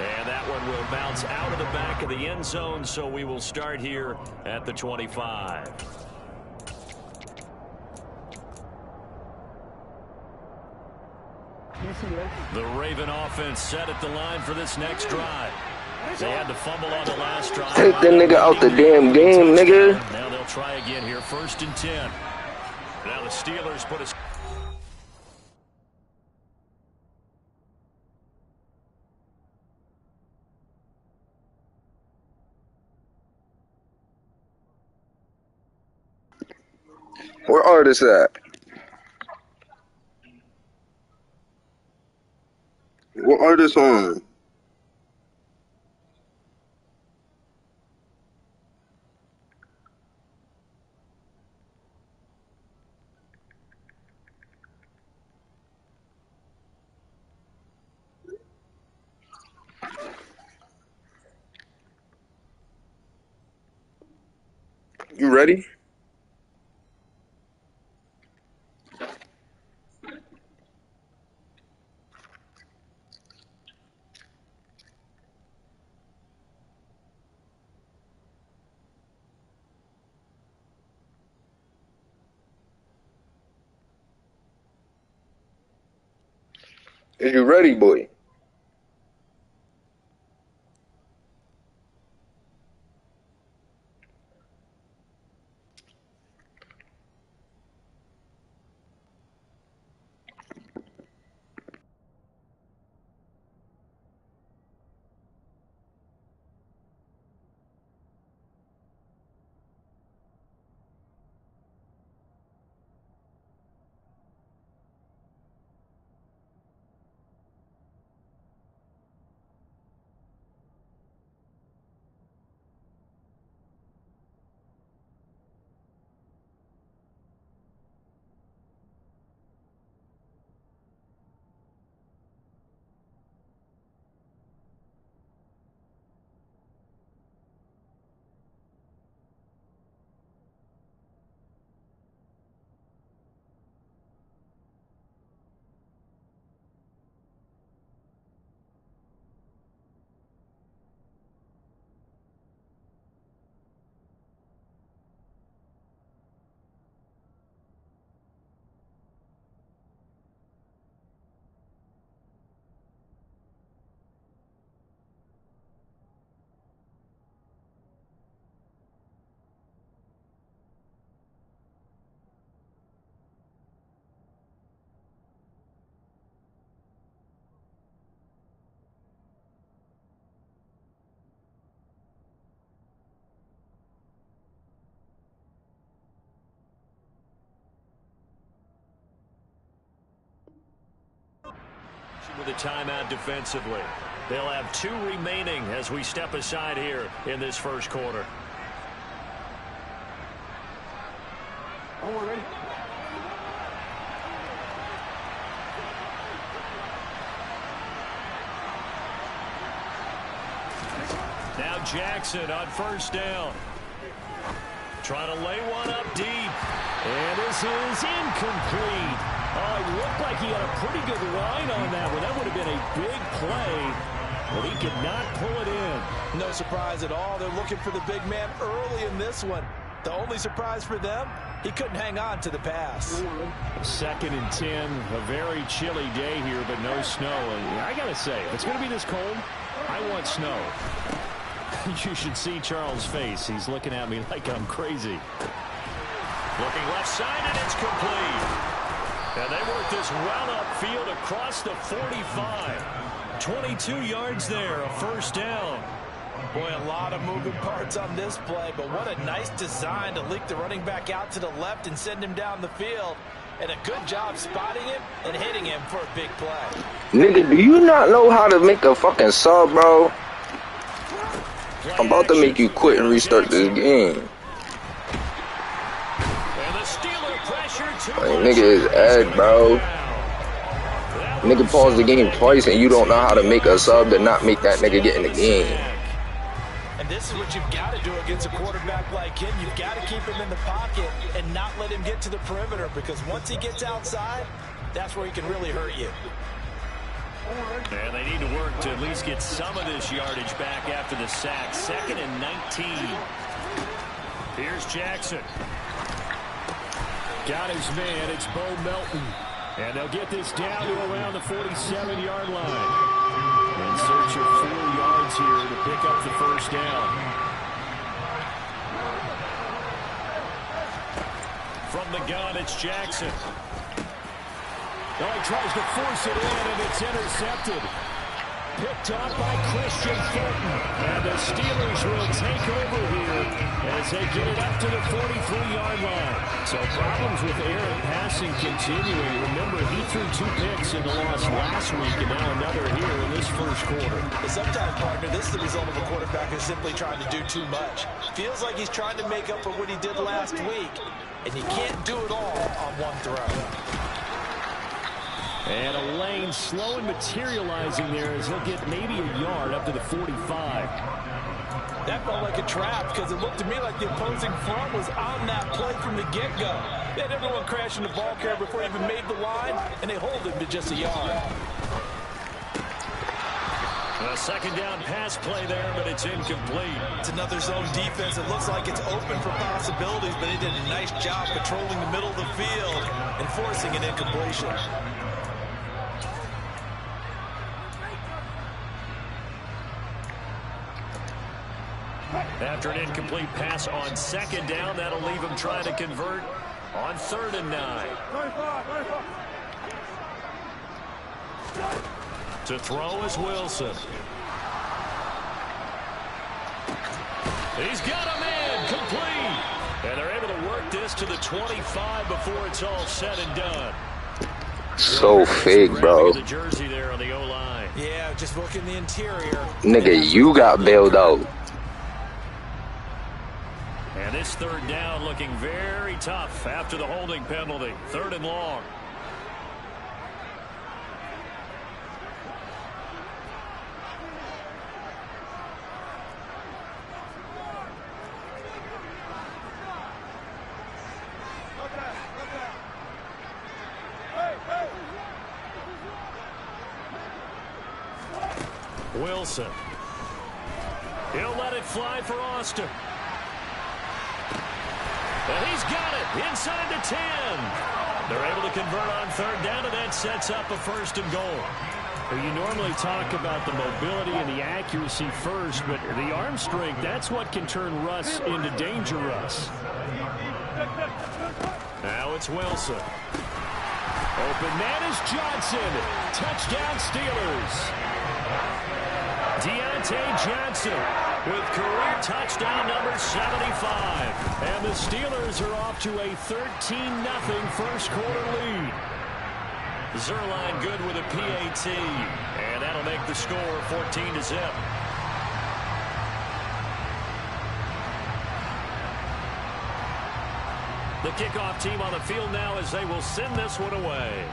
And that one will bounce out of the back of the end zone, so we will start here at the 25. The Raven offense set at the line for this next drive. They had to fumble on the last drive. Take the nigga out the damn game, nigga. Now they'll try again here, 1st and 10. Now the Steelers put a... Where artists at? What artists on? You ready? Is you ready, boy? With a timeout defensively. They'll have 2 remaining as we step aside here in this first quarter. Now Jackson on 1st down. Trying to lay one up deep. And this is incomplete. Oh, it looked like he had a pretty good line on that one. That would have been a big play, but he could not pull it in. No surprise at all. They're looking for the big man early in this one. The only surprise for them, he couldn't hang on to the pass. 2nd and 10, a very chilly day here, but no snow. And I got to say, if it's going to be this cold, I want snow. You should see Charles' face. He's looking at me like I'm crazy. Looking left side, and it's complete. And they work this route upfield across the 45. 22 yards there, a 1st down. Boy, a lot of moving parts on this play, but what a nice design to leak the running back out to the left and send him down the field. And a good job spotting him and hitting him for a big play. Nigga, do you not know how to make a fucking sub, bro? I'm about to make you quit and restart this game. Like, nigga is Ed, bro. Nigga paused the game twice and you don't know how to make a sub to not make that nigga get in the game. And this is what you've got to do against a quarterback like him. You've got to keep him in the pocket and not let him get to the perimeter, because once he gets outside, that's where he can really hurt you. And they need to work to at least get some of this yardage back after the sack. 2nd and 19. Here's Jackson. Got his man. It's Bo Melton. And they'll get this down to around the 47-yard line. In search of 4 yards here to pick up the first down. From the gun, it's Jackson. Oh, he tries to force it in, and it's intercepted. Picked up by Christian Fulton. And the Steelers will take over here as they get it up to the 43-yard line. So problems with Aaron passing continuing. Remember, he threw 2 picks in the loss last week, and now another here in this first quarter. Sometimes, partner, this is the result of a quarterback who's simply trying to do too much. Feels like he's trying to make up for what he did last week, and you can't do it all on one throw. And a lane slow and materializing there as he'll get maybe a yard up to the 45. That felt like a trap because it looked to me like the opposing front was on that play from the get-go. They had everyone crashing the ball carrier before he even made the line, and they hold him to just a yard. A 2nd down pass play there, but it's incomplete. It's another zone defense. It looks like it's open for possibilities, but they did a nice job patrolling the middle of the field and forcing an incompletion. After an incomplete pass on 2nd down, that'll leave him trying to convert on 3rd and 9. To throw is Wilson. He's got a man complete. And they're able to work this to the 25 before it's all said and done. So fake, bro. The jersey there on the O-line. Yeah, just look in the interior. Nigga, you got bailed out. And this 3rd down looking very tough after the holding penalty. 3rd and long. Wilson. He'll let it fly for Austin. And he's got it inside the 10. They're able to convert on 3rd down, and that sets up a 1st and goal. Well, you normally talk about the mobility and the accuracy first, but the arm strength, that's what can turn Russ into danger Russ. Now it's Wilson. Open man is Johnson. Touchdown Steelers. Deontay Johnson with career touchdown number 75. And the Steelers are off to a 13-0 first quarter lead. Zerline good with a PAT. And that'll make the score 14-0. The kickoff team on the field now as they will send this one away.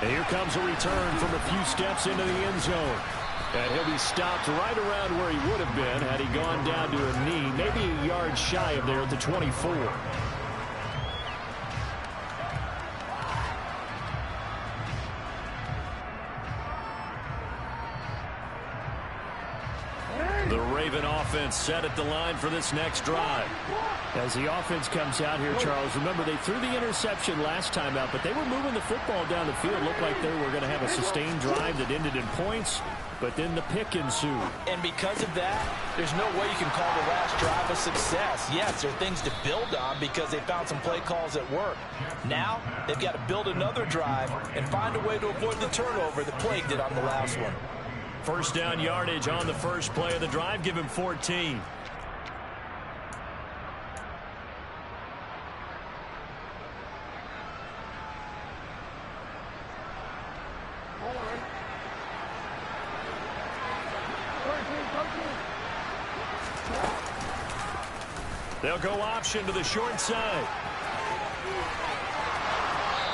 And here comes a return from a few steps into the end zone. And he'll be stopped right around where he would have been had he gone down to a knee, maybe a yard shy of there at the 24. The Raven offense set at the line for this next drive. As the offense comes out here, Charles, remember they threw the interception last time out, but they were moving the football down the field. Looked like they were going to have a sustained drive that ended in points, but then the pick ensued. And because of that, there's no way you can call the last drive a success. Yes, there are things to build on because they found some play calls that work. Now, they've got to build another drive and find a way to avoid the turnover that plagued it on the last one. First down yardage on the first play of the drive. Give him 14. They'll go option to the short side.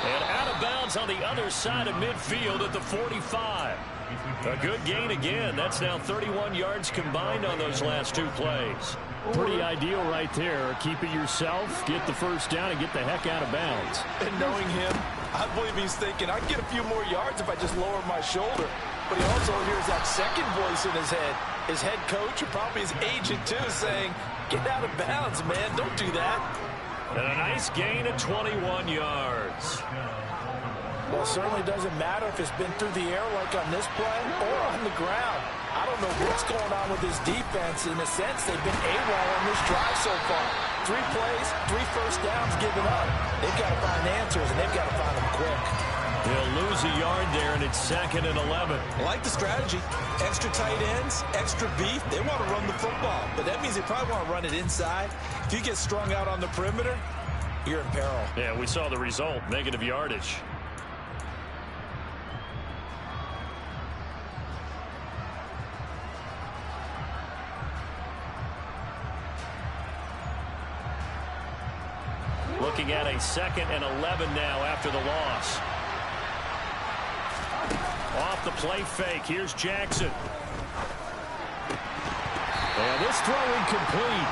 And out of bounds on the other side of midfield at the 45. A good gain again. That's now 31 yards combined on those last two plays. Pretty ideal right there. Keep it yourself, get the first down, and get the heck out of bounds. And knowing him, I believe he's thinking, I can get a few more yards if I just lower my shoulder. But he also hears that second voice in his head. His head coach, or probably his agent too, saying, get out of bounds, man. Don't do that. And a nice gain of 21 yards. Well, it certainly doesn't matter if it's been through the air like on this play or on the ground. I don't know what's going on with this defense. In a sense, they've been AWOL on this drive so far. 3 plays, 3 first downs given up. They've got to find answers, and they've got to find them quick. He'll lose a yard there, and it's 2nd and 11. I like the strategy. Extra tight ends, extra beef. They want to run the football, but that means they probably want to run it inside. If you get strung out on the perimeter, you're in peril. Yeah, we saw the result, negative yardage. Looking at a 2nd and 11 now after the loss. Off the play fake. Here's Jackson. And this throw incomplete.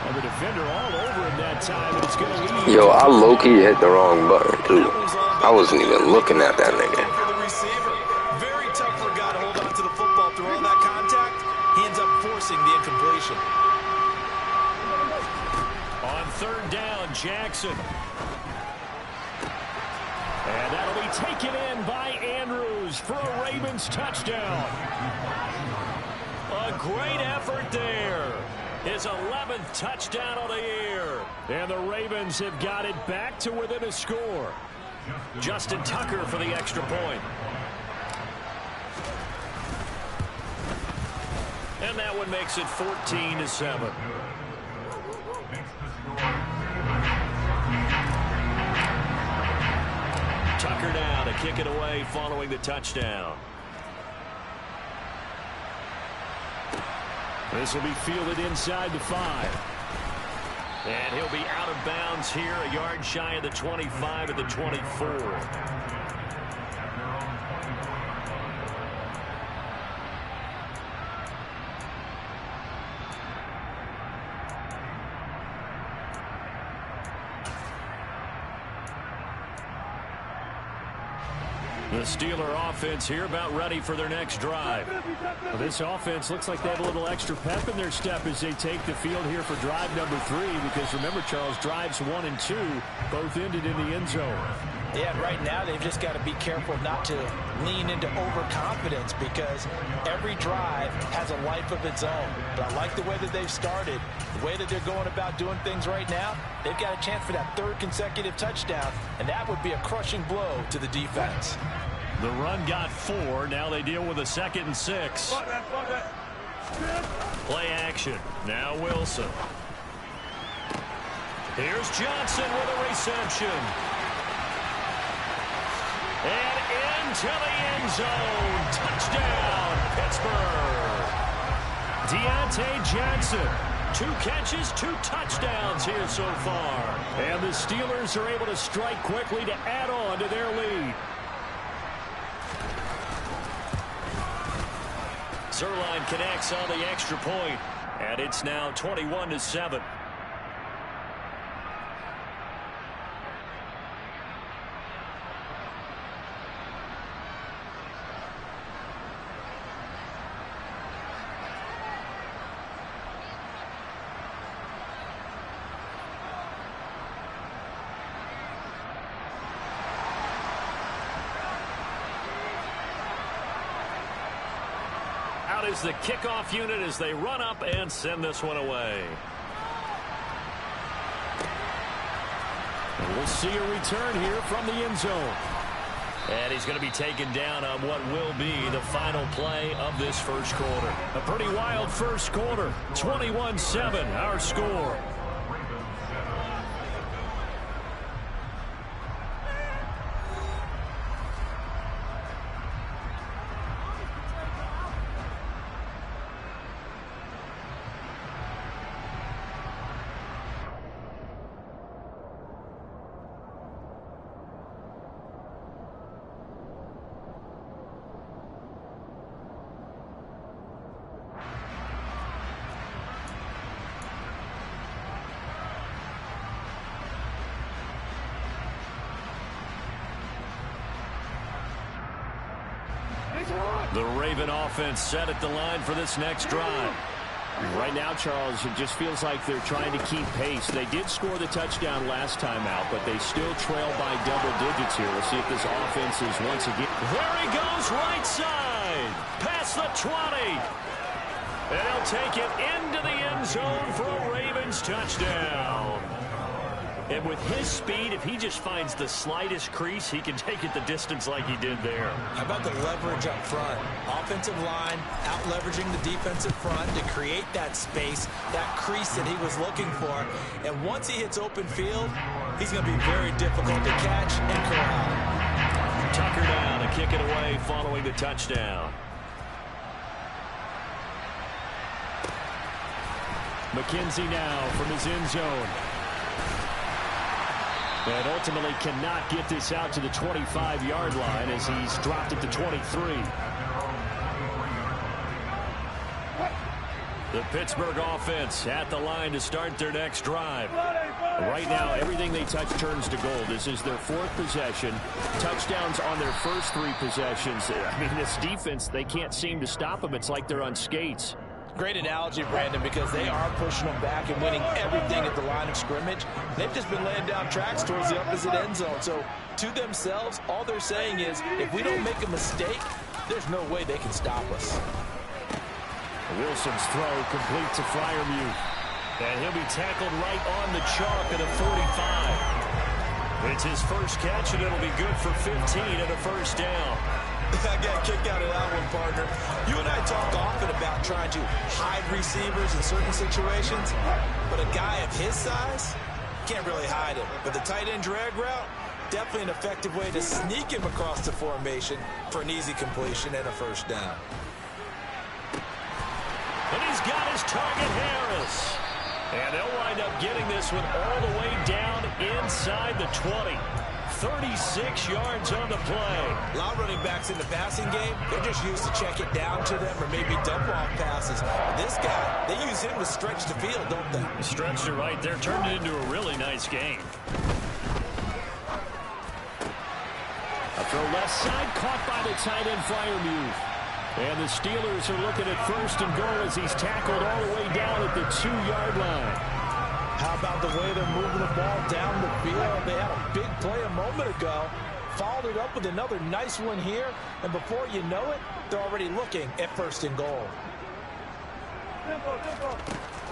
And the defender all over him that time. And it's going to lead. Yo, I low-key hit the wrong button, too. I wasn't even looking at that nigga. Very tough for a guy to hold on to the football through all that contact. He ends up forcing the incompletion. On 3rd down, Jackson. And that'll be taken in by Andrews for a Ravens touchdown. A great effort there. His 11th touchdown of the year. And the Ravens have got it back to within a score. Justin Tucker for the extra point. And that one makes it 14-7. Tucker down to kick it away following the touchdown. This will be fielded inside the 5. And he'll be out of bounds here, a yard shy of the 25 at the 24. The Steeler offense here about ready for their next drive. Well, this offense looks like they have a little extra pep in their step as they take the field here for drive number 3. Because remember, Charles, drives 1 and 2 both ended in the end zone. Yeah, right now they've just got to be careful not to lean into overconfidence because every drive has a life of its own. But I like the way that they've started, the way that they're going about doing things right now. They've got a chance for that 3rd consecutive touchdown, and that would be a crushing blow to the defense. The run got 4. Now they deal with a 2nd and 6. Play action. Now Wilson. Here's Johnson with a reception. And into the end zone. Touchdown, Pittsburgh. Deontay Johnson. 2 catches, 2 touchdowns here so far. And the Steelers are able to strike quickly to add on to their lead. Zerline connects on the extra point, and it's now 21-7. Is the kickoff unit as they run up and send this one away. And we'll see a return here from the end zone. And he's going to be taken down on what will be the final play of this first quarter. A pretty wild first quarter. 21-7, our score. The Raven offense set at the line for this next drive. Right now, Charles, it just feels like they're trying to keep pace. They did score the touchdown last time out, but they still trail by double digits here. We'll see if this offense is once again. There he goes, right side. Past the 20. And he'll take it into the end zone for a Ravens touchdown. And with his speed, if he just finds the slightest crease, he can take it the distance like he did there. How about the leverage up front? Offensive line out leveraging the defensive front to create that space, that crease that he was looking for. And once he hits open field, he's going to be very difficult to catch and corral. Tucker down to kick it away following the touchdown. McKenzie now from his end zone. And ultimately cannot get this out to the 25-yard line as he's dropped at the 23. The Pittsburgh offense at the line to start their next drive. Right now, everything they touch turns to gold. This is their 4th possession. Touchdowns on their first 3 possessions. I mean, this defense, they can't seem to stop them. It's like they're on skates. Great analogy, Brandon, because they are pushing them back and winning everything at the line of scrimmage. They've just been laying down tracks towards the opposite end zone. So to themselves, all they're saying is, if we don't make a mistake, there's no way they can stop us. Wilson's throw complete to Freiermuth. And he'll be tackled right on the chalk at a 45. It's his first catch, and it'll be good for 15 and a first down. I got a kick out of that one, partner. You and I talk often about trying to hide receivers in certain situations, but a guy of his size can't really hide him. But the tight end drag route, definitely an effective way to sneak him across the formation for an easy completion and a first down. And he's got his target, Harris. And they'll wind up getting this one all the way down inside the 20. 36 yards on the play. A lot of running backs in the passing game, they're just used to check it down to them or maybe dump off passes. This guy, they use him to stretch the field, don't they? Stretched it right there, turned it into a really nice game. A throw left side, caught by the tight end Freiermuth. And the Steelers are looking at first and goal as he's tackled all the way down at the 2-yard line. How about the way they're moving the ball down the field? They had a big play a moment ago. Followed it up with another nice one here. And before you know it, they're already looking at first and goal.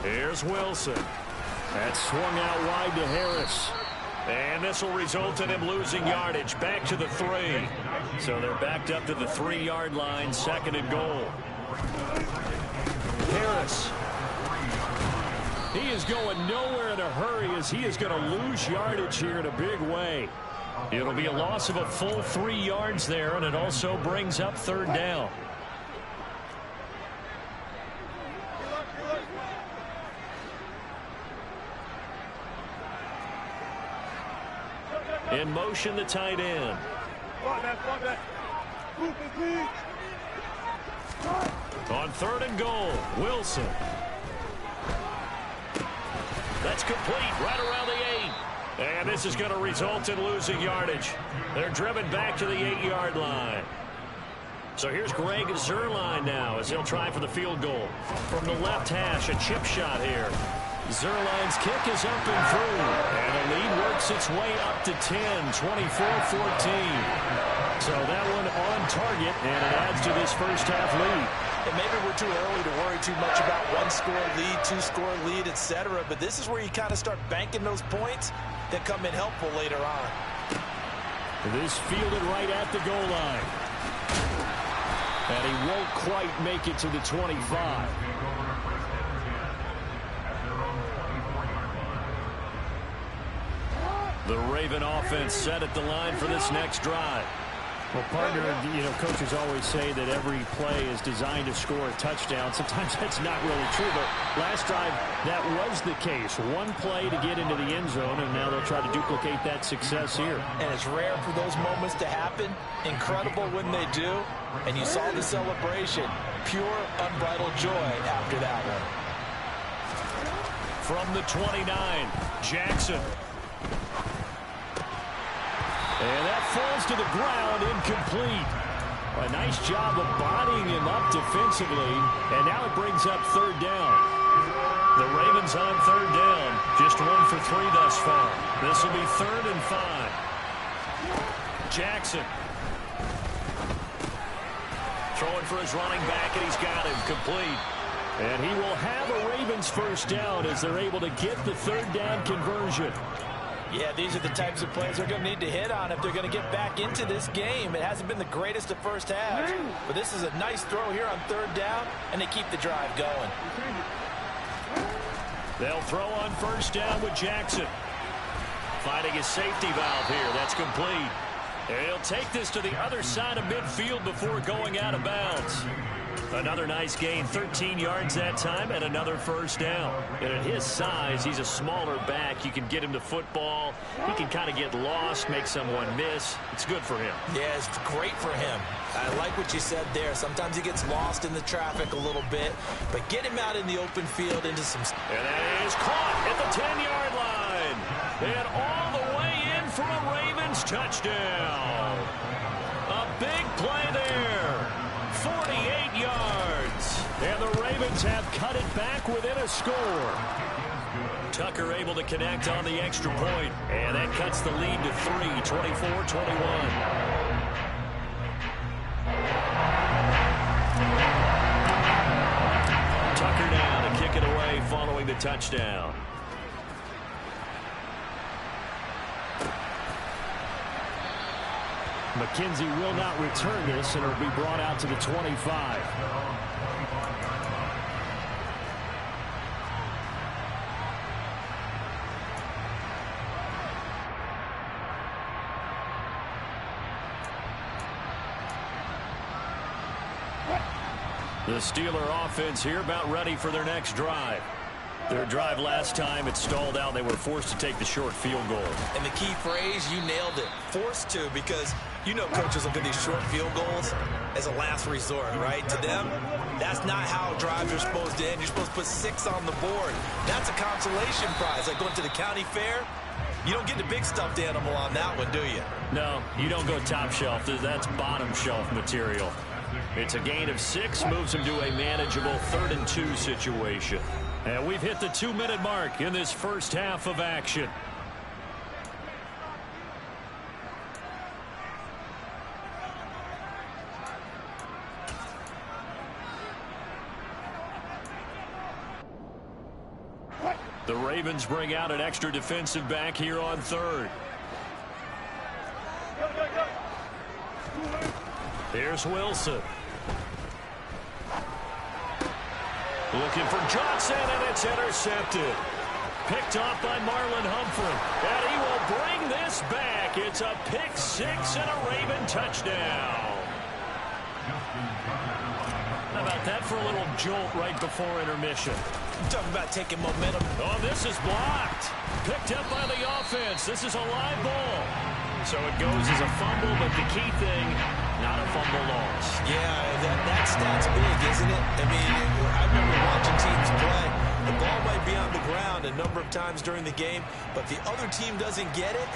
Here's Wilson. That's swung out wide to Harris. And this will result in him losing yardage. Back to the 3. So they're backed up to the 3-yard line. Second and goal. Harris. He is going nowhere in a hurry as he is going to lose yardage here in a big way. It'll be a loss of a full 3 yards there, and it also brings up third down. In motion, the tight end. On third and goal, Wilson. That's complete right around the 8. And this is going to result in losing yardage. They're driven back to the 8-yard line. So here's Greg Zuerlein now as he'll try for the field goal. From the left hash, a chip shot here. Zuerlein's kick is up and through. And the lead works its way up to 10, 24-14. So that one on target, and it adds to this first half lead. And maybe we're too early to worry too much about 1-score lead, 2-score lead, etc. But this is where you kind of start banking those points that come in helpful later on. This fielded right at the goal line. And he won't quite make it to the 25. The Raven offense set at the line for this next drive. Well, partner, you know, coaches always say that every play is designed to score a touchdown. Sometimes that's not really true, but last drive, that was the case. One play to get into the end zone, and now they'll try to duplicate that success here. And it's rare for those moments to happen. Incredible when they do. And you saw the celebration. Pure, unbridled joy after that one. From the 29, Jackson. And that falls to the ground, incomplete. A nice job of bodying him up defensively, and now it brings up third down. The Ravens on third down, just 1 for 3 thus far. This will be 3rd and 5. Jackson throwing for his running back, and he's got him complete. And he will have a Ravens first down as they're able to get the third down conversion. Yeah, these are the types of plays they're going to need to hit on if they're going to get back into this game. It hasn't been the greatest of first halves, but this is a nice throw here on third down, and they keep the drive going. They'll throw on first down with Jackson. Finding his safety valve here. That's complete. And he'll take this to the other side of midfield before going out of bounds. Another nice gain, 13 yards that time, and another first down. And at his size, he's a smaller back. You can get him to football. He can kind of get lost, make someone miss. It's good for him. Yeah, it's great for him. I like what you said there. Sometimes he gets lost in the traffic a little bit, but get him out in the open field into some... And that is caught at the 10-yard line. And all the way in for a Ravens touchdown. A big play there. 48 yards. And the Ravens have cut it back within a score. Tucker able to connect on the extra point. And that cuts the lead to 3, 24-21. Tucker down to kick it away following the touchdown. McKenzie will not return this, and it'll be brought out to the 25. The Steeler offense here about ready for their next drive. Their drive last time, it stalled out. They were forced to take the short field goal. And the key phrase, you nailed it. Forced to, because you know coaches look at these short field goals as a last resort, right? To them, that's not how drives are supposed to end. You're supposed to put 6 on the board. That's a consolation prize. Like going to the county fair, you don't get the big stuffed animal on that one, do you? No, you don't go top shelf. That's bottom shelf material. It's a gain of 6, moves them to a manageable 3rd and 2 situation. And we've hit the 2-minute mark in this first half of action. The Ravens bring out an extra defensive back here on 3rd. Here's Wilson. Looking for Johnson, and it's intercepted. Picked off by Marlon Humphrey. And he will bring this back. It's a pick 6 and a Raven touchdown. How about that for a little jolt right before intermission? I'm talking about taking momentum. Oh, this is blocked. Picked up by the offense. This is a live ball. So it goes as a fumble, but the key thing, not a fumble loss. Yeah, that stat's big, isn't it? I mean, I remember watching teams play. The ball might be on the ground a number of times during the game, but the other team doesn't get it.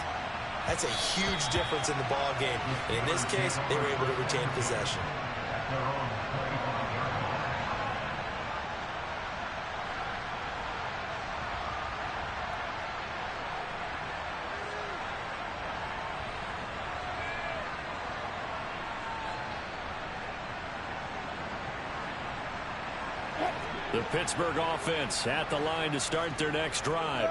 That's a huge difference in the ball game. And in this case, they were able to retain possession. The Pittsburgh offense at the line to start their next drive.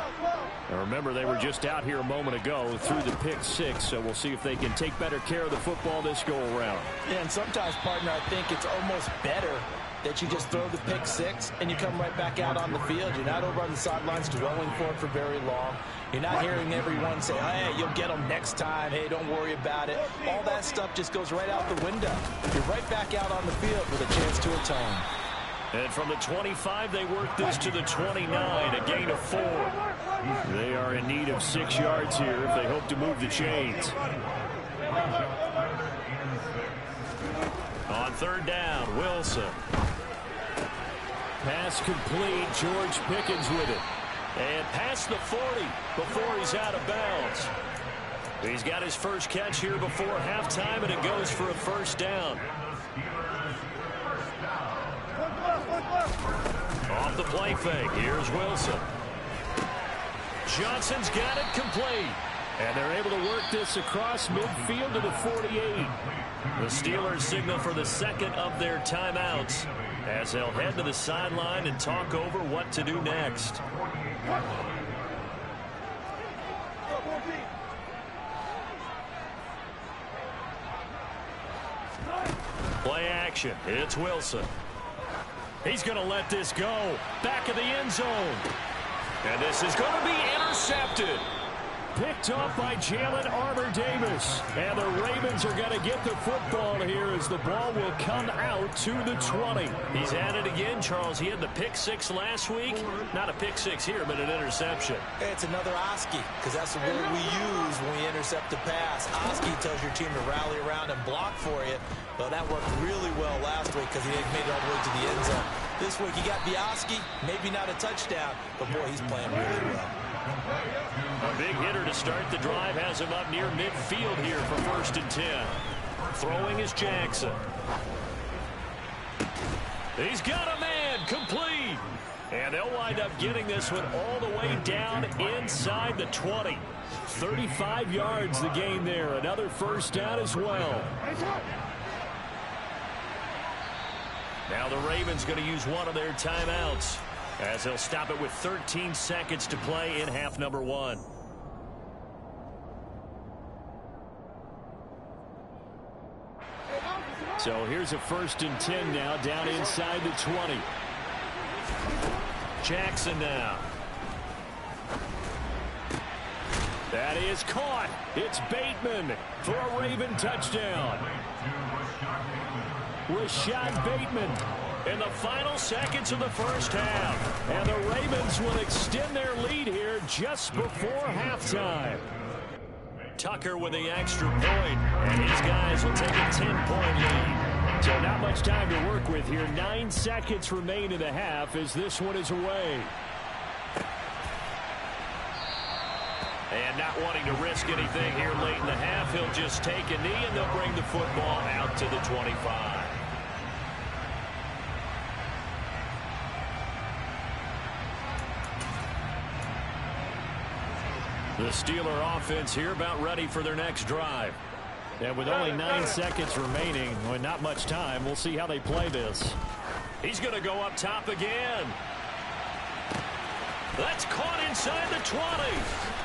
Now remember, they were just out here a moment ago through the pick 6, so we'll see if they can take better care of the football this go-around. Yeah, and sometimes, partner, I think it's almost better that you just throw the pick 6 and you come right back out on the field. You're not over on the sidelines dwelling for it for very long. You're not hearing everyone say, hey, you'll get them next time. Hey, don't worry about it. All that stuff just goes right out the window. You're right back out on the field with a chance to atone. And from the 25, they work this to the 29, a gain of 4. They are in need of 6 yards here if they hope to move the chains. On 3rd down, Wilson. Pass complete, George Pickens with it. And past the 40 before he's out of bounds. He's got his first catch here before halftime, and it goes for a first down. Off the play fake, here's Wilson. Johnson's got it complete. And they're able to work this across midfield to the 48. The Steelers signal for the second of their timeouts as they'll head to the sideline and talk over what to do next. Play action. It's Wilson. He's going to let this go. Back of the end zone. And this is going to be intercepted. Picked off by Jalen Armour-Davis. And the Ravens are going to get the football here as the ball will come out to the 20. He's at it again, Charles. He had the pick six last week. Not a pick six here, but an interception. It's another Oski, because that's the word we use when we intercept a pass. Oski tells your team to rally around and block for you. Well, that worked really well last week because he made it all the way to the end zone. This week he got Bioski, maybe not a touchdown, but boy, he's playing really well. A big hitter to start the drive has him up near midfield here for 1st and 10. Throwing is Jackson. He's got a man, complete. And they'll wind up getting this one all the way down inside the 20. 35 yards the gain there. Another first down as well. Now the Ravens going to use one of their timeouts as they'll stop it with 13 seconds to play in half number 1. So here's a 1st and 10 now down inside the 20. Jackson now. That is caught. It's Bateman for a Raven touchdown. Rashad Bateman in the final seconds of the first half. And the Ravens will extend their lead here just before halftime. Tucker with the extra point, and his guys will take a 10-point lead. So not much time to work with here. 9 seconds remain in the half as this one is away. And not wanting to risk anything here late in the half, he'll just take a knee, and they'll bring the football out to the 25. The Steeler offense here about ready for their next drive. And with only 9 seconds remaining, with not much time, we'll see how they play this. He's going to go up top again. That's caught inside the 20.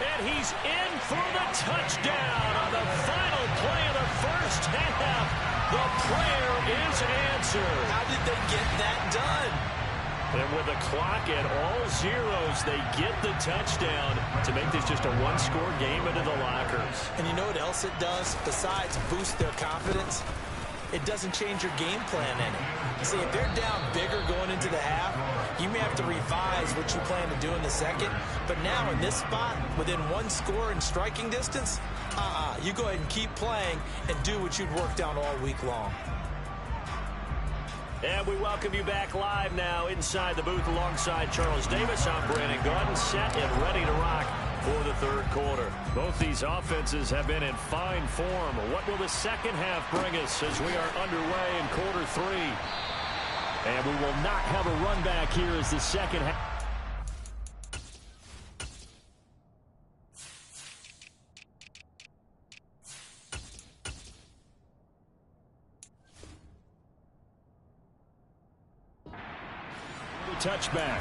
And he's in for the touchdown on the final play of the first half. The prayer is answered. How did they get that done? And with the clock at all zeros, they get the touchdown to make this just a one-score game into the lockers. And you know what else it does? Besides boost their confidence, it doesn't change your game plan any. See, if they're down bigger going into the half, you may have to revise what you plan to do in the second. But now in this spot, within one score in striking distance, you go ahead and keep playing and do what you'd worked on all week long. And we welcome you back live now inside the booth alongside Charles Davis. I'm Brandon Gaudin, set and ready to rock for the third quarter. Both these offenses have been in fine form. What will the second half bring us as we are underway in quarter 3? And we will not have a run back here as the second half. Touchback.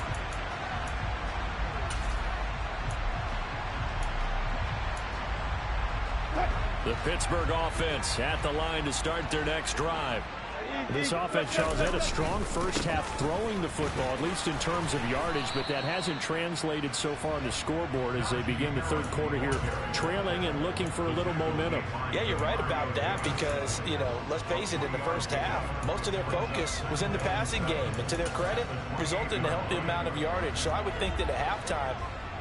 The Pittsburgh offense at the line to start their next drive. This offense, Charles, had a strong first half throwing the football, at least in terms of yardage, but that hasn't translated so far on the scoreboard as they begin the third quarter here, trailing and looking for a little momentum. Yeah, you're right about that because, you know, let's face it, in the first half, most of their focus was in the passing game, and to their credit, resulted in a healthy amount of yardage. So I would think that at halftime,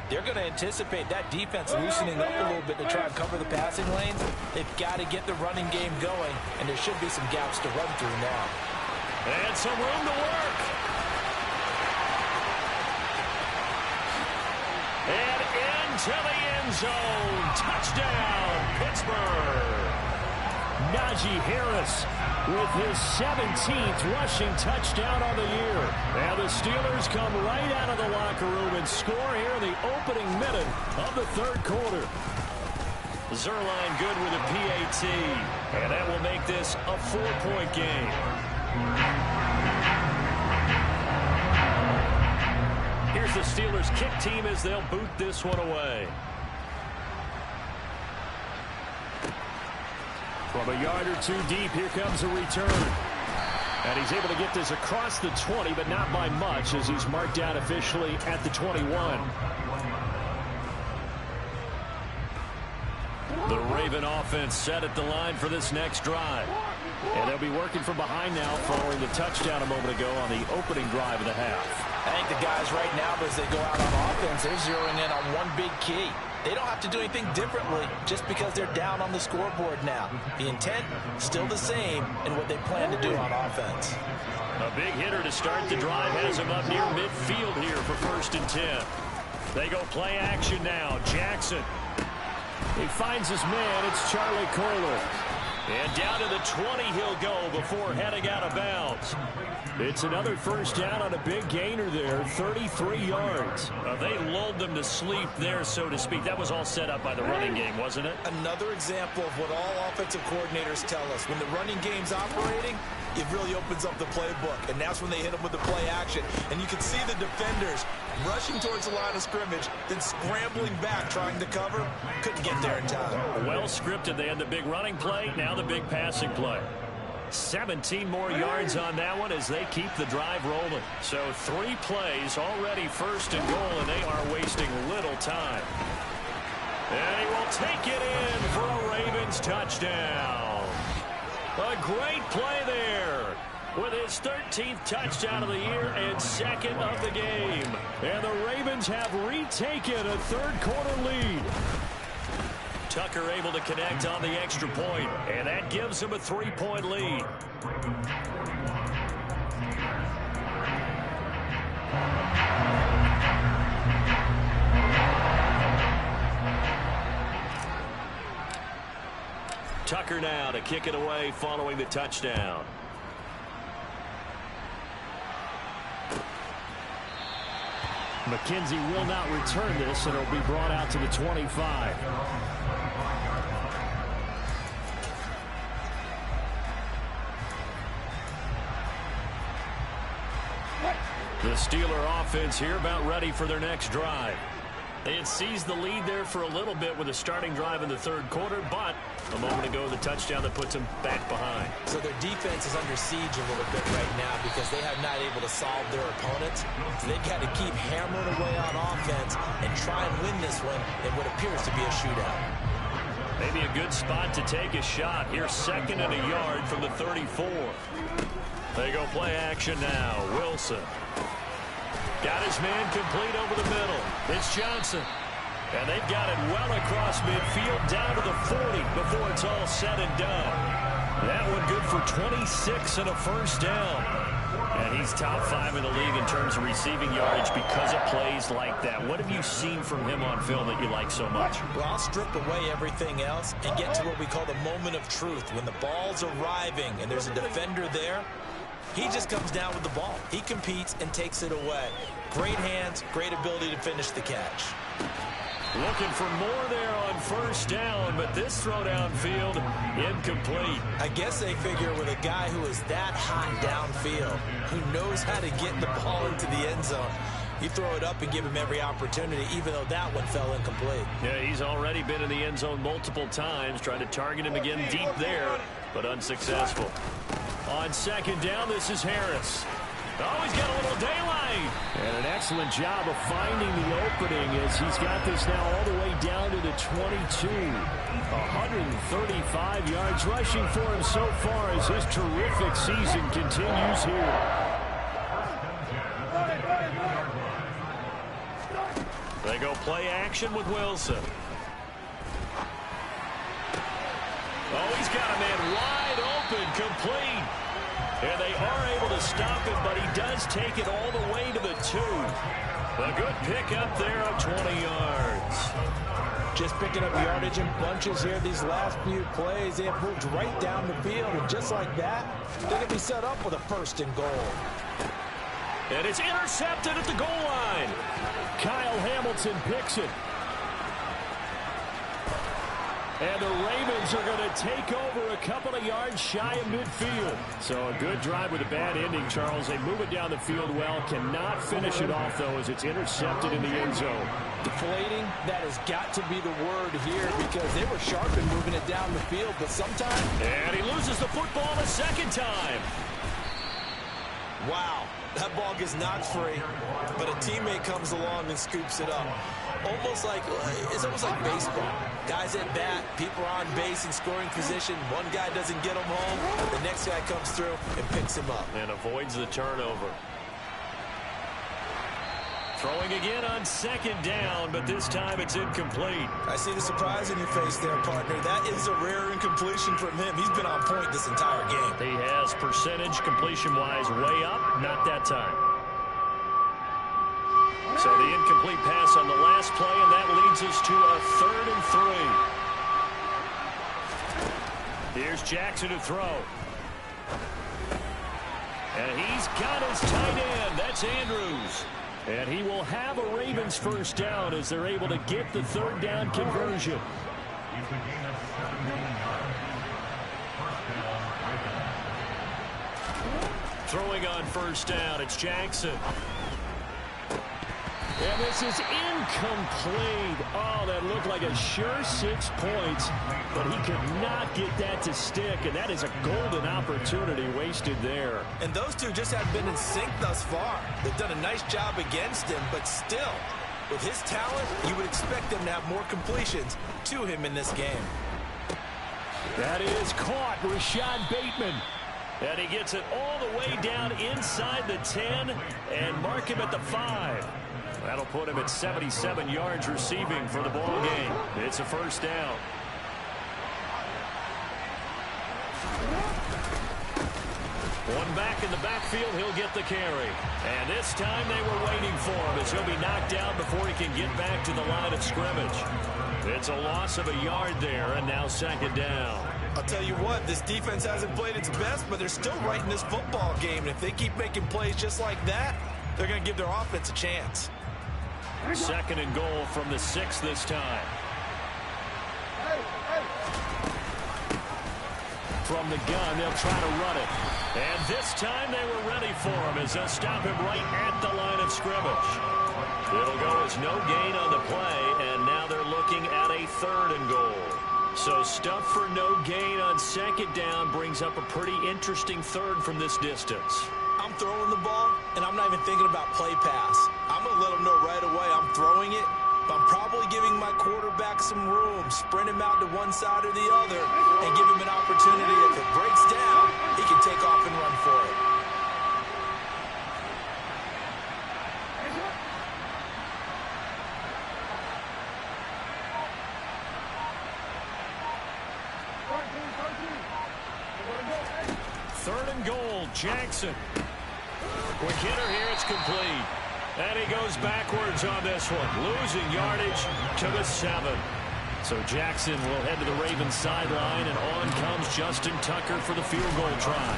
they're going to anticipate that defense loosening up a little bit to try and cover the passing lanes. They've got to get the running game going, and there should be some gaps to run through now. And some room to work. And into to the end zone. Touchdown, Pittsburgh. Najee Harris with his 17th rushing touchdown on the year. And the Steelers come right out of the locker room and score here in the opening minute of the third quarter. Zerline good with a PAT. And that will make this a 4-point game. Here's the Steelers kick team as they'll boot this one away. From a yard or two deep, here comes a return. And he's able to get this across the 20, but not by much, as he's marked down officially at the 21. The Raven offense set at the line for this next drive. And they'll be working from behind now following the touchdown a moment ago on the opening drive of the half. I think the guys right now, as they go out on offense, they're zeroing in on one big key. They don't have to do anything differently just because they're down on the scoreboard now. The intent, still the same in what they plan to do on offense. A big hitter to start the drive has him up near midfield here for 1st and 10. They go play action now. Jackson. He finds his man. It's Charlie Kolar. And down to the 20 he'll go before heading out of bounds. It's another first down on a big gainer there, 33 yards. They lulled them to sleep there, so to speak. That was all set up by the running game, wasn't it? Another example of what all offensive coordinators tell us. When the running game's operating, it really opens up the playbook. And that's when they hit them with the play action. And you can see the defenders rushing towards the line of scrimmage, then scrambling back, trying to cover. Couldn't get there in time. Well scripted. They had the big running play, now the big passing play. 17 more yards on that one as they keep the drive rolling. So 3 plays already 1st and goal, and they are wasting little time. And he will take it in for a Ravens touchdown. A great play there with his 13th touchdown of the year and 2nd of the game. And the Ravens have retaken a third-quarter lead. Tucker able to connect on the extra point, and that gives him a 3-point lead. Tucker now to kick it away following the touchdown. McKenzie will not return this, and it'll be brought out to the 25. The Steeler offense here about ready for their next drive. They had seized the lead there for a little bit with a starting drive in the third quarter, but a moment ago the touchdown that puts them back behind. So their defense is under siege a little bit right now because they have not able to solve their opponents. So they've got to keep hammering away on offense and try and win this one in what appears to be a shootout. Maybe a good spot to take a shot. Here's 2nd and a yard from the 34. They go play action now. Wilson. Got his man complete over the middle. It's Johnson. And they've got it well across midfield down to the 40 before it's all said and done. That one good for 26 and a first down. And he's top 5 in the league in terms of receiving yardage because of plays like that. What have you seen from him on film that you like so much? Well, I'll strip away everything else and get to what we call the moment of truth. When the ball's arriving and there's a defender there, he just comes down with the ball. He competes and takes it away. Great hands, great ability to finish the catch. Looking for more there on first down, but this throw downfield, incomplete. I guess they figure with a guy who is that hot downfield, who knows how to get the ball into the end zone, you throw it up and give him every opportunity, even though that one fell incomplete. Yeah, he's already been in the end zone multiple times, trying to target him again deep there, but unsuccessful. On second down, this is Harris. Oh, he's got a little daylight. And an excellent job of finding the opening as he's got this now all the way down to the 22. 135 yards rushing for him so far as his terrific season continues here. They go play action with Wilson. Oh, he's got a man wide open, complete. And they are able to stop him, but he does take it all the way to the 2. A good pick up there of 20 yards. Just picking up yardage in bunches here these last few plays. They have moved right down the field, and just like that, they're going to be set up with a 1st and goal. And it's intercepted at the goal line. Kyle Hamilton picks it. And the Ravens are going to take over a couple of yards shy of midfield. So a good drive with a bad ending, Charles. They move it down the field well. Cannot finish it off, though, as it's intercepted in the end zone. Deflating, that has got to be the word here because they were sharp in moving it down the field, but sometimes... And he loses the football a second time. Wow, that ball gets knocked free, but a teammate comes along and scoops it up. It's almost like baseball. Guys at bat, people are on base in scoring position. One guy doesn't get him home. The next guy comes through and picks him up. And avoids the turnover. Throwing again on 2nd down, but this time it's incomplete. I see the surprise in your face there, partner. That is a rare incompletion from him. He's been on point this entire game. He has percentage completion-wise way up, not that time. So the incomplete pass on the last play, and that leads us to a 3rd and 3. Here's Jackson to throw. And he's got his tight end. That's Andrews. And he will have a Ravens 1st down as they're able to get the 3rd down conversion. Throwing on 1st down, it's Jackson. And this is incomplete. Oh, that looked like a sure 6 points, but he could not get that to stick, and that is a golden opportunity wasted there. And those two just have been in sync thus far. They've done a nice job against him, but still, with his talent, you would expect them to have more completions to him in this game. That is caught, Rashad Bateman. And he gets it all the way down inside the 10 and mark him at the 5. That'll put him at 77 yards receiving for the ball game. It's a 1st down. One back in the backfield, he'll get the carry. And this time they were waiting for him as he'll be knocked down before he can get back to the line of scrimmage. It's a loss of a yard there, and now 2nd down. I'll tell you what, this defense hasn't played its best, but they're still right in this football game. And if they keep making plays just like that, they're going to give their offense a chance. 2nd and goal from the 6 this time. From the gun, they'll try to run it. And this time they were ready for him as they'll stop him right at the line of scrimmage. It'll go as no gain on the play, and now they're looking at a 3rd and goal. So stuff for no gain on 2nd down brings up a pretty interesting 3rd from this distance. I'm throwing the ball, and I'm not even thinking about play pass. I'm going to let them know right away I'm throwing it, but I'm probably giving my quarterback some room, sprint him out to one side or the other, and give him an opportunity. If it breaks down, he can take off and run for it. Third and goal, Jackson. Quick hitter here, it's complete. And he goes backwards on this one, losing yardage to the 7. So Jackson will head to the Ravens sideline, and on comes Justin Tucker for the field goal try.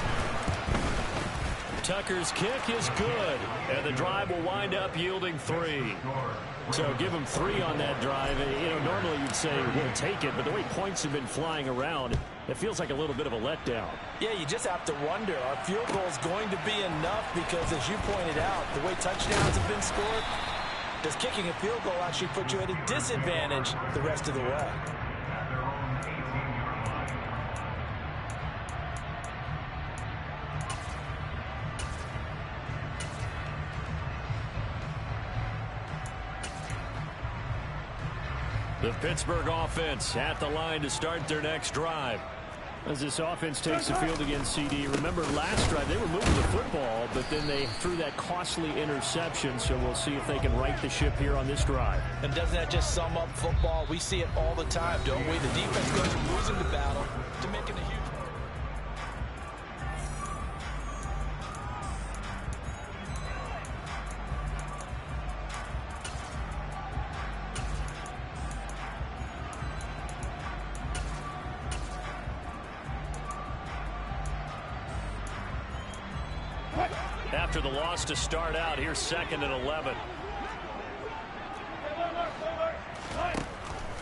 Tucker's kick is good, and the drive will wind up yielding 3. So give him 3 on that drive. You know, normally you'd say we'll take it, but the way points have been flying around, it feels like a little bit of a letdown. Yeah, you just have to wonder, are field goals going to be enough? Because as you pointed out, the way touchdowns have been scored, does kicking a field goal actually put you at a disadvantage the rest of the way? The Pittsburgh offense at the line to start their next drive. As this offense takes the field against CD, remember last drive they were moving the football, but then they threw that costly interception, so we'll see if they can right the ship here on this drive. And doesn't that just sum up football? We see it all the time, don't we? The defense goes from losing the battle to making a huge... after the loss to start out. Here's 2nd and 11.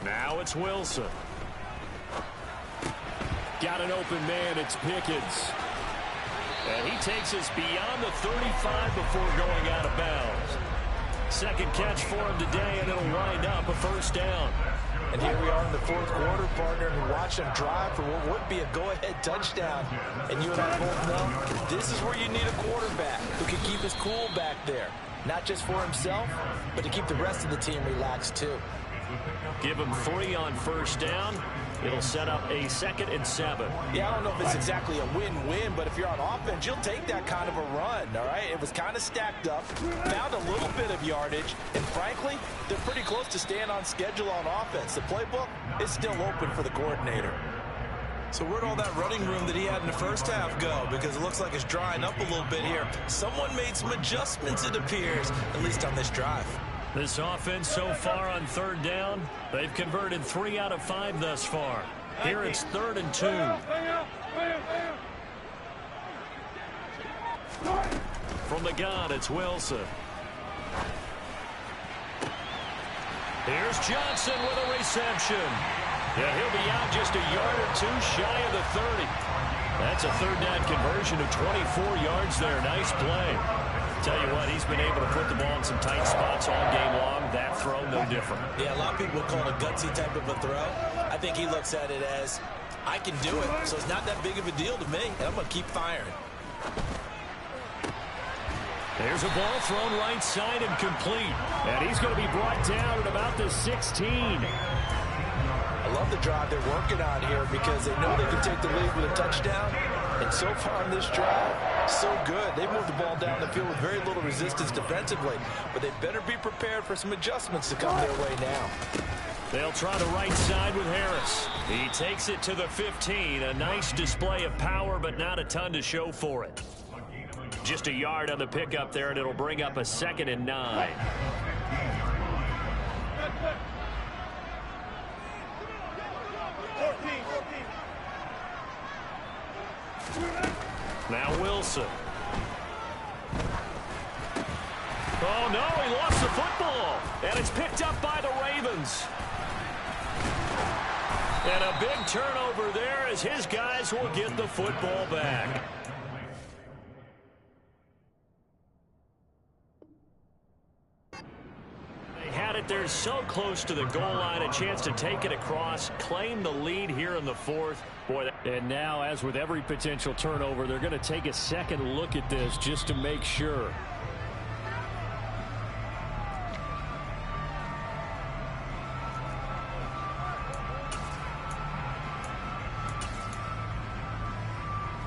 Now it's Wilson. Got an open man. It's Pickens. And he takes us beyond the 35 before going out of bounds. Second catch for him today, and it'll wind up a first down. And here we are in the 4th quarter, partner, and watch him drive for what would be a go-ahead touchdown. And you and I both know this is where you need a quarterback who can keep his cool back there. Not just for himself, but to keep the rest of the team relaxed, too. Give him 3 on first down. It'll set up a 2nd and 7. Yeah, I don't know if it's exactly a win-win, but if you're on offense, you'll take that kind of a run, all right? It was kind of stacked up, found a little bit of yardage, and frankly, they're pretty close to staying on schedule on offense. The playbook is still open for the coordinator. So where'd all that running room that he had in the first half go? Because it looks like it's drying up a little bit here. Someone made some adjustments, it appears, at least on this drive. This offense so far on 3rd down, they've converted 3 out of 5 thus far. Here it's 3rd and 2. From the gun, it's Wilson. Here's Johnson with a reception. Yeah, he'll be out just a yard or 2 shy of the 30. That's a 3rd down conversion of 24 yards there. Nice play. Tell you what, he's been able to put the ball in some tight spots all game long. That throw, no different. Yeah, a lot of people would call it a gutsy type of a throw. I think he looks at it as, I can do it, so it's not that big of a deal to me, and I'm going to keep firing. There's a ball thrown right side and complete. And he's going to be brought down at about the 16. I love the drive they're working on here because they know they can take the lead with a touchdown. And so far on this drive, so good. They moved the ball down the field with very little resistance defensively. But they better be prepared for some adjustments to come their way now. They'll try the right side with Harris. He takes it to the 15. A nice display of power, but not a ton to show for it. Just a yard on the pickup there, and it'll bring up a 2nd and 9. Now Wilson. Oh, no, he lost the football. And it's picked up by the Ravens. And a big turnover there as his guys will get the football back. They had it there so close to the goal line, a chance to take it across, claim the lead here in the 4th. Boy, and now, as with every potential turnover, they're going to take a second look at this just to make sure.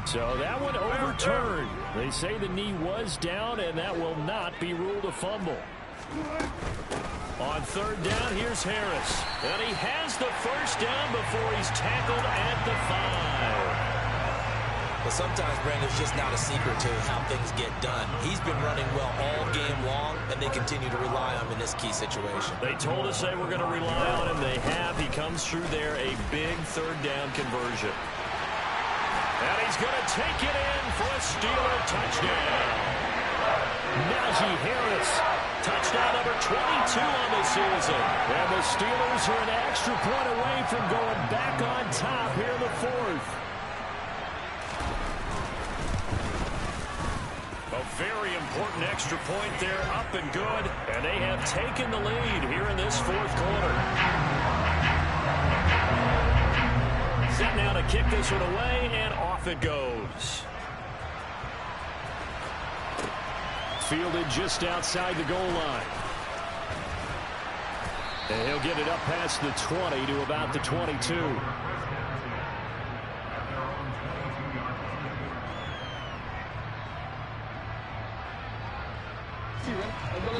So that one overturned. They say the knee was down, and that will not be ruled a fumble. On 3rd down, here's Harris. And he has the first down before he's tackled at the 5. But sometimes, Brandon, it's just not a secret to how things get done. He's been running well all game long, and they continue to rely on him in this key situation. They told us they were going to rely on him. They have. He comes through there, a big 3rd down conversion. And he's going to take it in for a Steeler touchdown. Najee Harris, touchdown number 22 on the season. And the Steelers are an extra point away from going back on top here in the 4th. A very important extra point there, up and good. And they have taken the lead here in this 4th quarter. Set now to kick this one away, and off it goes. Fielded just outside the goal line. And he'll get it up past the 20 to about the 22.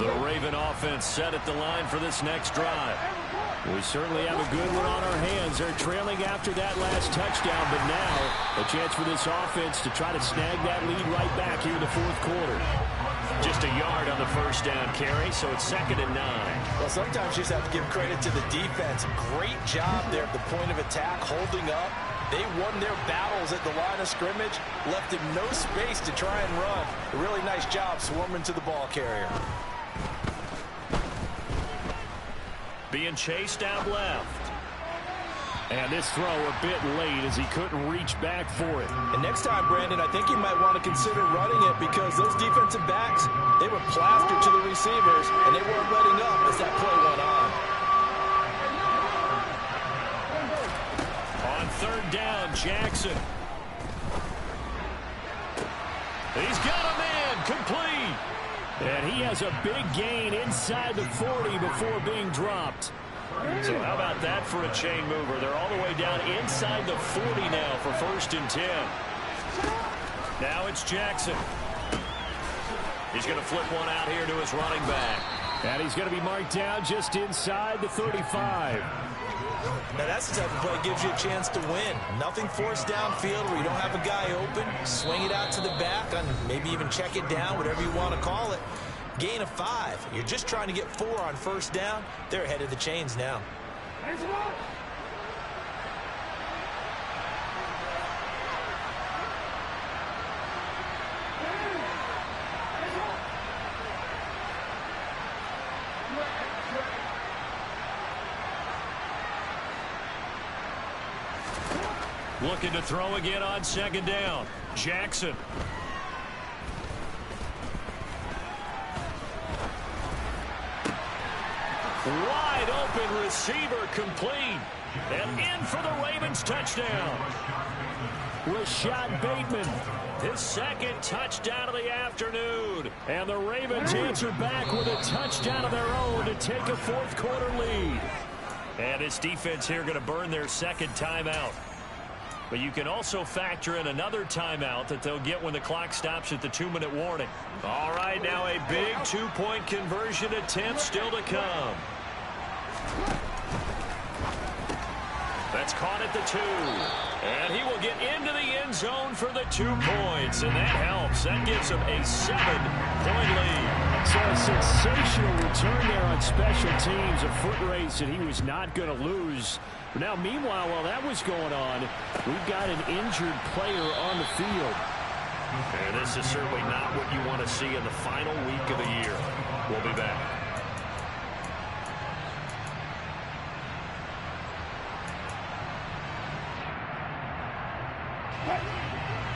The Raven offense set at the line for this next drive. We certainly have a good one on our hands. They're trailing after that last touchdown, but now a chance for this offense to try to snag that lead right back here in the 4th quarter. Just a yard on the first down carry, so it's 2nd and 9. Well, sometimes you just have to give credit to the defense. Great job there at the point of attack, holding up, They won their battles at the line of scrimmage, left him no space to try and run. A really nice job swarming to the ball carrier. Being chased out left. And this throw a bit late as he couldn't reach back for it. And next time, Brandon, I think you might want to consider running it because those defensive backs, they were plastered to the receivers, and they weren't letting up as that play went on. On third down, Jackson. He's got a man, complete. And he has a big gain inside the 40 before being dropped. So how about that for a chain mover? They're all the way down inside the 40 now for 1st and 10. Now it's Jackson. He's going to flip one out here to his running back. And he's going to be marked down just inside the 35. Now that's the type of play that gives you a chance to win. Nothing forced downfield where you don't have a guy open. Swing it out to the back, and maybe even check it down, whatever you want to call it. Gain of 5. You're just trying to get 4 on 1st down. They're ahead of the chains now. Looking to throw again on 2nd down. Jackson. Wide open receiver complete. And in for the Ravens touchdown. Rashad Bateman, his 2nd touchdown of the afternoon. And the Ravens answer back with a touchdown of their own to take a 4th quarter lead. And this defense here going to burn their 2nd timeout. But you can also factor in another timeout that they'll get when the clock stops at the 2-minute warning. All right, now a big 2-point conversion attempt still to come. That's caught at the 2. And he will get into the end zone for the 2 points. And that helps. That gives him a 7-point lead. So a sensational return there on special teams. A foot race that he was not going to lose. But now, meanwhile, while that was going on, we've got an injured player on the field. And this is certainly not what you want to see in the final week of the year. We'll be back.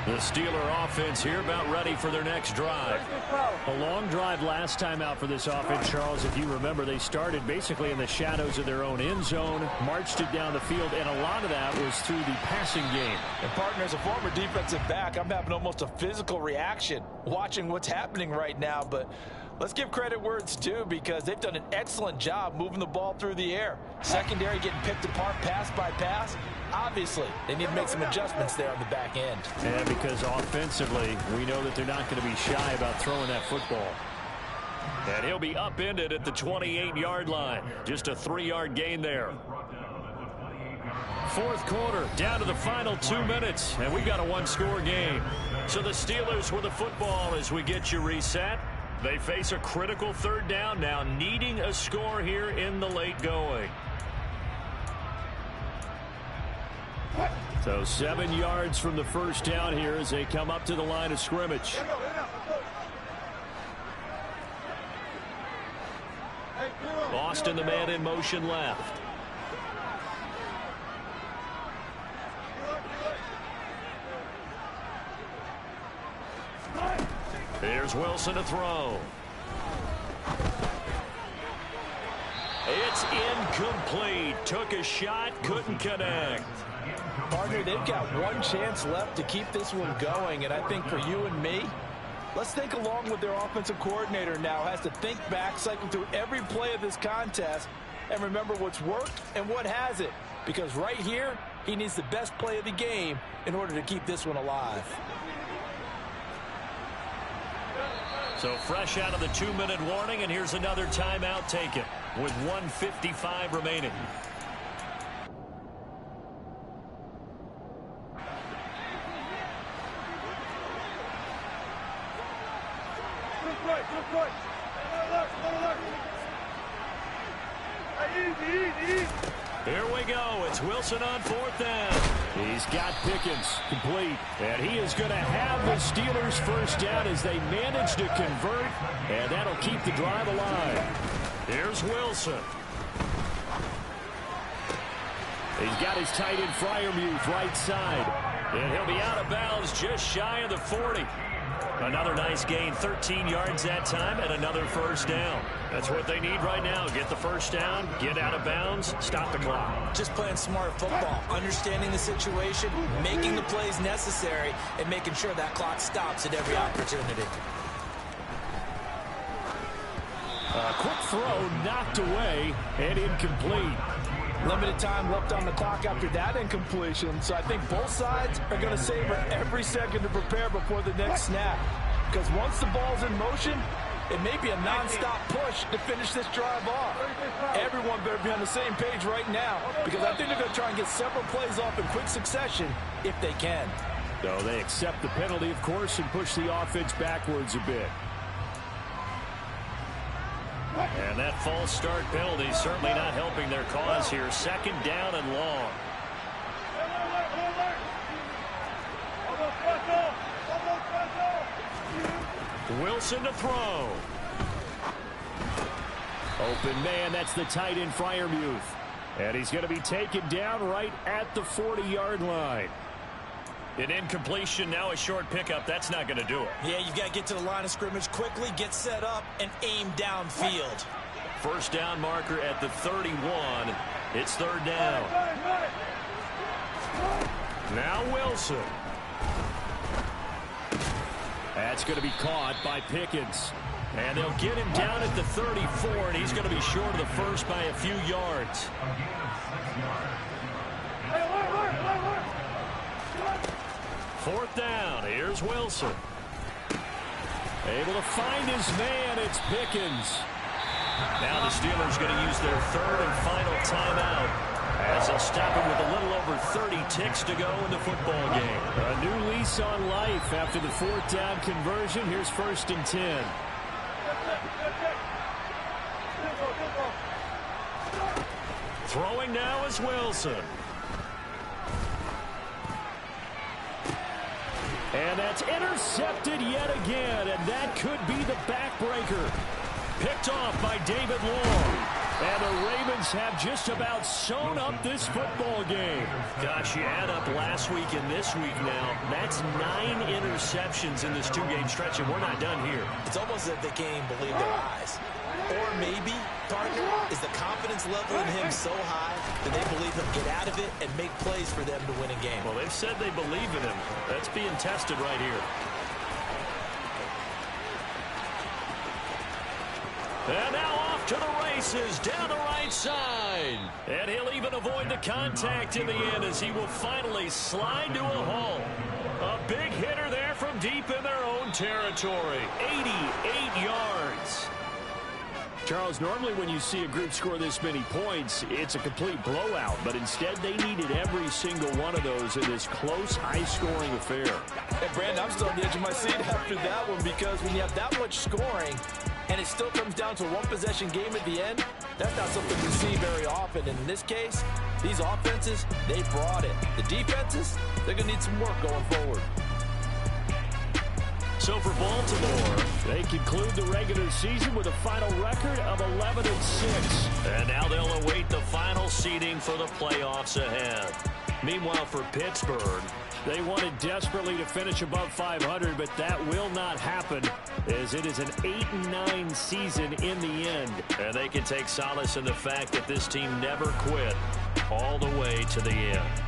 The Steeler offense here about ready for their next drive. A long drive last time out for this offense, Charles. If you remember, they started basically in the shadows of their own end zone, marched it down the field, and a lot of that was through the passing game. And, partner, as a former defensive back, I'm having almost a physical reaction watching what's happening right now. But let's give credit where it's due because they've done an excellent job moving the ball through the air. Secondary getting picked apart pass by pass. Obviously, they need to make some adjustments there on the back end. Yeah, because offensively, we know that they're not going to be shy about throwing that football. And he'll be upended at the 28-yard line. Just a 3-yard gain there. 4th quarter, down to the final 2 minutes, and we've got a 1-score game. So the Steelers with the football as we get you reset. They face a critical 3rd down now, needing a score here in the late going. So 7 yards from the 1st down here as they come up to the line of scrimmage. Austin, the man in motion left. Here's Wilson to throw. It's incomplete. Took a shot, couldn't connect. Partner, they've got one chance left to keep this one going, and I think for you and me, let's think along with their offensive coordinator now. Has to think back, cycle through every play of this contest, and remember what's worked and what hasn't. Because right here, he needs the best play of the game in order to keep this one alive. So fresh out of the 2-minute warning, and here's another timeout taken with 1:55 remaining. Here we go. It's Wilson on 4th down. He's got Pickens complete. And he is going to have the Steelers first down as they manage to convert. And that'll keep the drive alive. Here's Wilson. He's got his tight end Freiermuth right side. And he'll be out of bounds just shy of the 40. Another nice gain, 13 yards that time, and another first down. That's what they need right now. Get the first down, get out of bounds, stop the clock. Just playing smart football, understanding the situation, making the plays necessary, and making sure that clock stops at every opportunity. A quick throw knocked away and incomplete. Limited time left on the clock after that incompletion, so I think both sides are going to savor every second to prepare before the next snap. Because once the ball's in motion, it may be a non-stop push to finish this drive off. Everyone better be on the same page right now, because I think they're going to try and get several plays off in quick succession if they can. So they accept the penalty, of course, and push the offense backwards a bit. And that false start penalty certainly not helping their cause here. 2nd down and long. Wilson to throw. Open man, that's the tight end Freiermuth. And he's going to be taken down right at the 40-yard line. An incompletion, now a short pickup. That's not going to do it. Yeah, you've got to get to the line of scrimmage quickly, get set up, and aim downfield. First down marker at the 31. It's 3rd down. Now Wilson. That's going to be caught by Pickens. And they'll get him down at the 34, and he's going to be short of the first by a few yards. Fourth down. Here's Wilson. Able to find his man. It's Pickens. Now the Steelers going to use their 3rd and final timeout as they'll stop him with a little over 30 ticks to go in the football game. A new lease on life after the 4th down conversion. Here's 1st and 10. Throwing now is Wilson. And that's intercepted yet again, and that could be the backbreaker. Picked off by David Long. And the Ravens have just about sewn up this football game. Gosh, you add up last week and this week now. That's 9 interceptions in this 2-game stretch, and we're not done here. It's almost as if they can't even believe their eyes. Or maybe, partner, is the confidence level in him so high that they believe he'll get out of it and make plays for them to win a game. Well, they've said they believe in him. That's being tested right here. And now off to the races down the right side. And he'll even avoid the contact in the end as he will finally slide to a halt. A big hitter there from deep in their own territory. 88 yards. Charles, normally when you see a group score this many points, it's a complete blowout. But instead, they needed every single one of those in this close, high-scoring affair. Hey, Brandon, I'm still on the edge of my seat after that one, because when you have that much scoring and it still comes down to a one-possession game at the end, that's not something you see very often. And in this case, these offenses, they brought it. The defenses, they're going to need some work going forward. So for Baltimore, they conclude the regular season with a final record of 11-6. And now they'll await the final seeding for the playoffs ahead. Meanwhile, for Pittsburgh, they wanted desperately to finish above 500, but that will not happen as it is an 8-9 season in the end. And they can take solace in the fact that this team never quit all the way to the end.